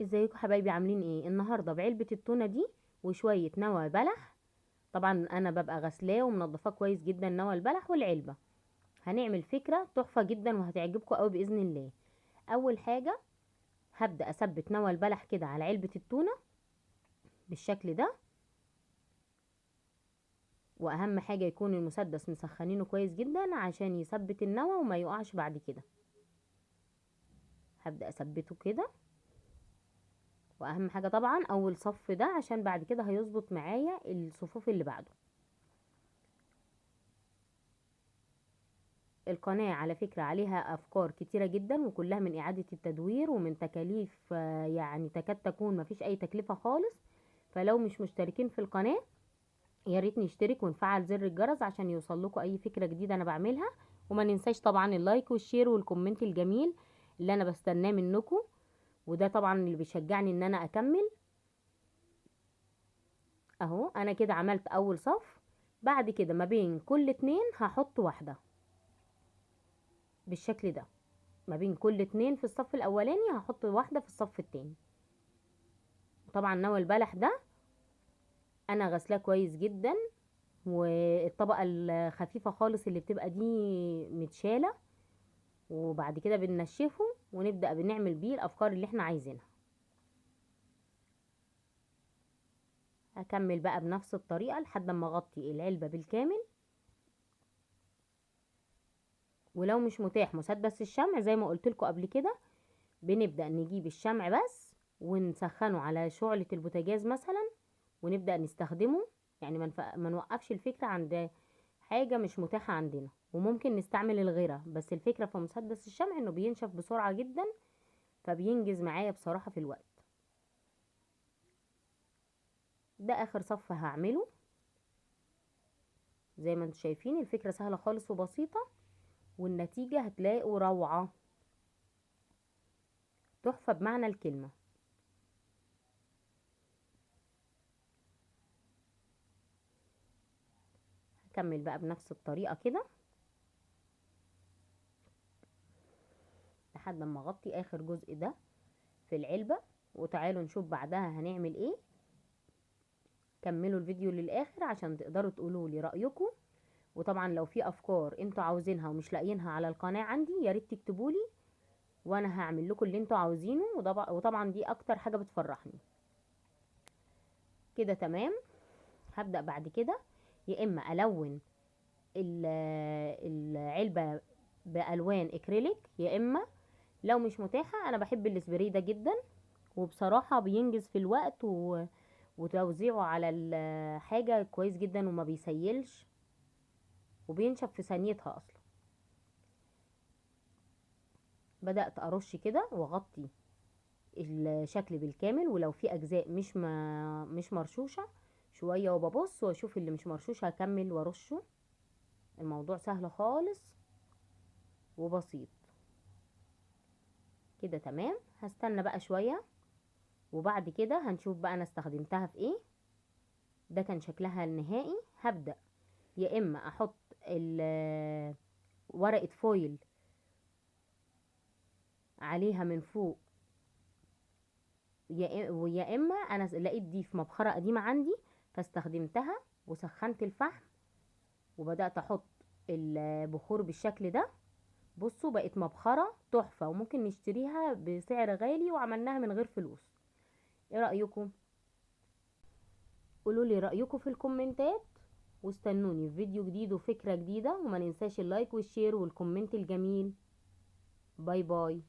ازيكم حبايبي، عاملين ايه؟ النهارده بعلبه التونه دي وشويه نوى بلح. طبعا انا ببقى غسلاه ومنضفاه كويس جدا، نوى البلح والعلبه. هنعمل فكره تحفه جدا وهتعجبكم قوي باذن الله. اول حاجه هبدا اثبت نوى البلح كده على علبه التونه بالشكل ده. واهم حاجه يكون المسدس مسخنينه كويس جدا عشان يثبت النوى وما يقعش بعد كده. هبدا اثبته كده. واهم حاجه طبعا اول صف ده عشان بعد كده هيظبط معايا الصفوف اللي بعده. القناة على فكرة عليها أفكار كتيرة جدا وكلها من إعادة التدوير ومن تكاليف، يعني تكاد تكون مفيش أي تكلفة خالص. فلو مش مشتركين في القناة يا ريت نشترك ونفعل زر الجرس عشان يوصل لكم أي فكرة جديدة أنا بعملها. وما ننساش طبعا اللايك والشير والكومنت الجميل اللي أنا بستناه منكم، وده طبعا اللي بيشجعني إن أنا أكمل. أهو أنا كده عملت أول صف. بعد كده ما بين كل اتنين هحط واحدة بالشكل ده. ما بين كل اتنين في الصف الاولاني هحط واحدة في الصف التاني. طبعا نوى البلح ده انا غسلاه كويس جدا، والطبقة الخفيفة خالص اللي بتبقى دي متشالة. وبعد كده بننشفه ونبدأ بنعمل بيه الافكار اللي احنا عايزينها. هكمل بقى بنفس الطريقة لحد ما اغطي العلبة بالكامل. ولو مش متاح مسدس الشمع زي ما قلت لكم قبل كده، بنبدأ نجيب الشمع بس ونسخنه على شعلة البوتاجاز مثلا ونبدأ نستخدمه. يعني ما نوقفش الفكرة عند حاجة مش متاحة عندنا. وممكن نستعمل الغيرة، بس الفكرة في مسدس الشمع انه بينشف بسرعة جدا، فبينجز معايا بصراحة في الوقت. ده اخر صف هعمله. زي ما انتم شايفين الفكرة سهلة خالص وبسيطة، والنتيجة هتلاقوا روعة، تحفة بمعنى الكلمة. هكمل بقى بنفس الطريقة كده لحد ما اغطي اخر جزء ده في العلبة. وتعالوا نشوف بعدها هنعمل ايه. كملوا الفيديو للاخر عشان تقدروا تقولوا لي رأيكم. وطبعا لو في افكار انتوا عاوزينها ومش لاقيينها على القناة عندي يا ريت تكتبوا لي، وانا هعمل لكم اللي انتوا عاوزينه. وطبعا دي اكتر حاجة بتفرحني. كده تمام. هبدأ بعد كده يا اما الون العلبة بالوان اكريليك، يا اما لو مش متاحة انا بحب الاسبراي ده جدا. وبصراحة بينجز في الوقت وتوزيعه على الحاجة كويس جدا وما بيسيلش وبينشف في ثانيتها اصلا. بدأت ارش كده واغطي الشكل بالكامل، ولو في اجزاء مش مرشوشة شوية وببص واشوف اللي مش مرشوش هكمل وارشه. الموضوع سهل خالص وبسيط. كده تمام. هستنى بقى شوية وبعد كده هنشوف بقى انا استخدمتها في ايه. ده كان شكلها النهائي. هبدأ يا اما احط ورقة فويل عليها من فوق، ويا اما انا لقيت دي في مبخرة قديمة عندي فاستخدمتها وسخنت الفحم وبدأت احط البخور بالشكل ده. بصوا بقت مبخرة تحفة وممكن نشتريها بسعر غالي وعملناها من غير فلوس. ايه رأيكم؟ قولوا لي رأيكم في الكومنتات، واستنوني في فيديو جديد وفكرة جديدة. وما ننساش اللايك والشير والكومنت الجميل. باي باي.